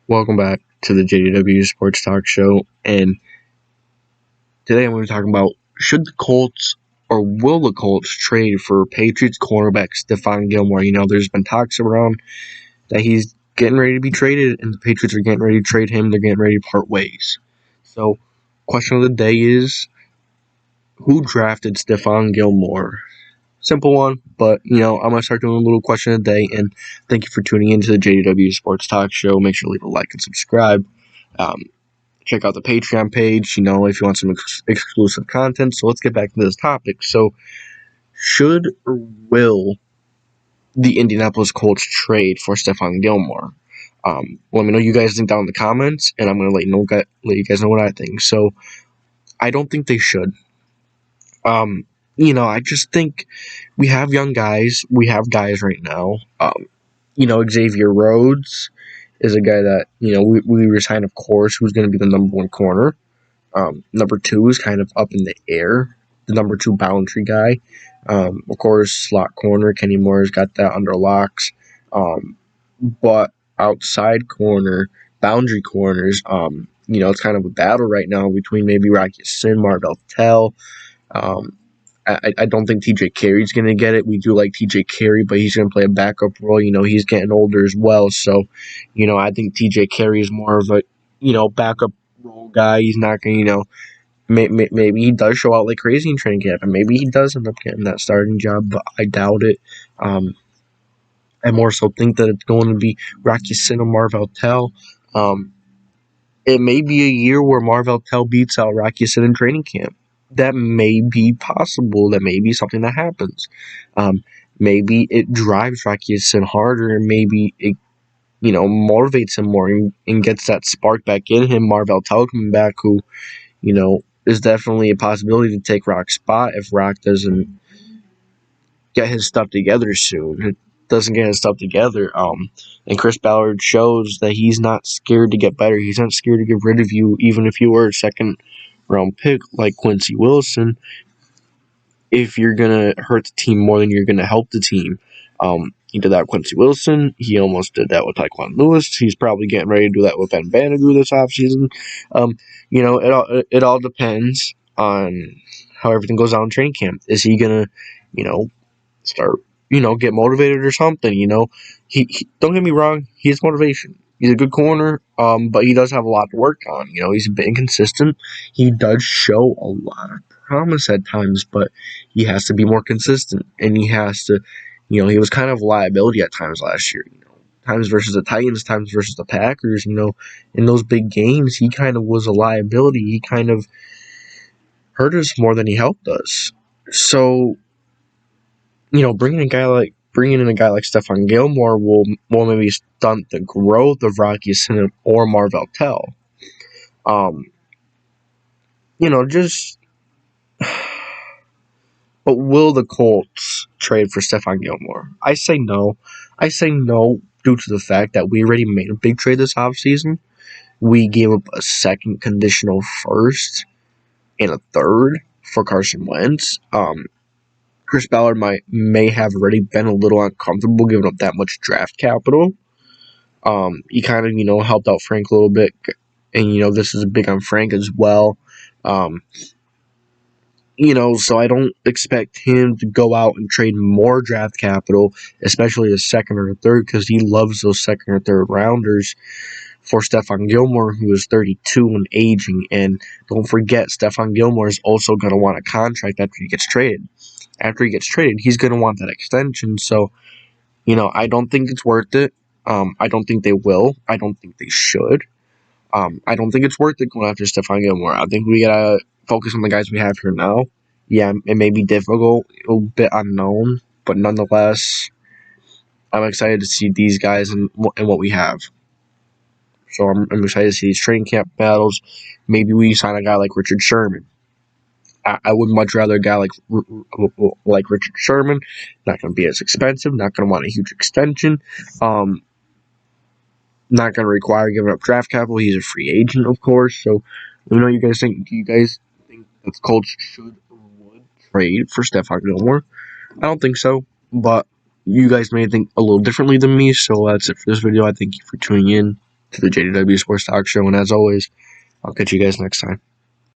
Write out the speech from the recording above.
Welcome back to the JDW Sports Talk Show, and today I'm going to be talking about should the Colts or will the Colts trade for Patriots cornerback Stephon Gilmore. There's been talks around that he's getting ready to be traded, and the Patriots are getting ready to trade him. They're getting ready to part ways. So, question of the day is, who drafted Stephon Gilmore? Simple one, but, I'm going to start doing a little question of the day, and thank you for tuning in to the JDW Sports Talk Show. Make sure to leave a like and subscribe. Check out the Patreon page, if you want some exclusive content. So let's get back to this topic. So, should or will the Indianapolis Colts trade for Stephon Gilmore? Let me know you guys think down in the comments, and I'm going to let you guys know what I think. So, I don't think they should. I just think we have young guys. We have guys right now. Xavier Rhodes is a guy that, we resign, of course, who's going to be the number one corner. Number two is kind of up in the air. The number two boundary guy. Of course, slot corner, Kenny Moore's got that under locks. But outside corner, boundary corners, it's kind of a battle right now between maybe Rocky Sin, Marvell Tell. I don't think TJ Carey's going to get it. We do like TJ Carey, but he's going to play a backup role. He's getting older as well. So, I think TJ Carey is more of a, backup role guy. He's not going to, maybe he does show out like crazy in training camp, and maybe he does end up getting that starting job, but I doubt it. I more so think that it's going to be Rocky Sin and Marvell Tell. It may be a year where Marvell Tell beats out Rocky Sin in training camp. That may be possible. That may be something that happens. Maybe it drives Rocky Sin harder, and maybe it, motivates him more and gets that spark back in him. Marvell Tell coming back, who, is definitely a possibility to take Rock's spot if Rock doesn't get his stuff together soon. Doesn't get his stuff together. And Chris Ballard shows that he's not scared to get better. He's not scared to get rid of you, even if you were a second round pick like Quincy Wilson. If you're gonna hurt the team more than you're gonna help the team, he did that with Quincy Wilson. He almost did that with Tyquan Lewis. He's probably getting ready to do that with Ben Vandergoo this offseason. It all depends on how everything goes out in training camp. Is he gonna, start, get motivated or something? He don't get me wrong. He has motivation. He's a good corner, but he does have a lot to work on. He's a bit inconsistent. He does show a lot of promise at times, but he has to be more consistent, and he has to, he was kind of a liability at times last year. Times versus the Titans, times versus the Packers. In those big games, he kind of was a liability. He kind of hurt us more than he helped us. So, bringing in a guy like Stephon Gilmore will maybe stunt the growth of Rocky Sin or Marvell Tell. But will the Colts trade for Stephon Gilmore? I say no. I say no due to the fact that we already made a big trade this offseason. We gave up a second conditional first and a third for Carson Wentz. Chris Ballard may have already been a little uncomfortable giving up that much draft capital. He kind of, helped out Frank a little bit. And, this is big on Frank as well. So I don't expect him to go out and trade more draft capital, especially a second or a third, because he loves those second or third rounders for Stephon Gilmore, who is 32 and aging. And don't forget, Stephon Gilmore is also going to want a contract after he gets traded. After he gets traded, he's going to want that extension. So, I don't think it's worth it. I don't think they will. I don't think they should. I don't think it's worth it going after Stephon Gilmore. I think we got to focus on the guys we have here now. Yeah, it may be difficult, a bit unknown, but nonetheless, I'm excited to see these guys and what we have. So I'm excited to see these training camp battles. Maybe we sign a guy like Richard Sherman. I would much rather a guy like Richard Sherman. Not going to be as expensive. Not going to want a huge extension. Not going to require giving up draft capital. He's a free agent, of course. So, let me know what you guys think. Do you guys think that the Colts should or would trade for Stephon Gilmore? I don't think so, but you guys may think a little differently than me. So that's it for this video. I thank you for tuning in. to the JDW Sports Talk Show. And as always, I'll catch you guys next time.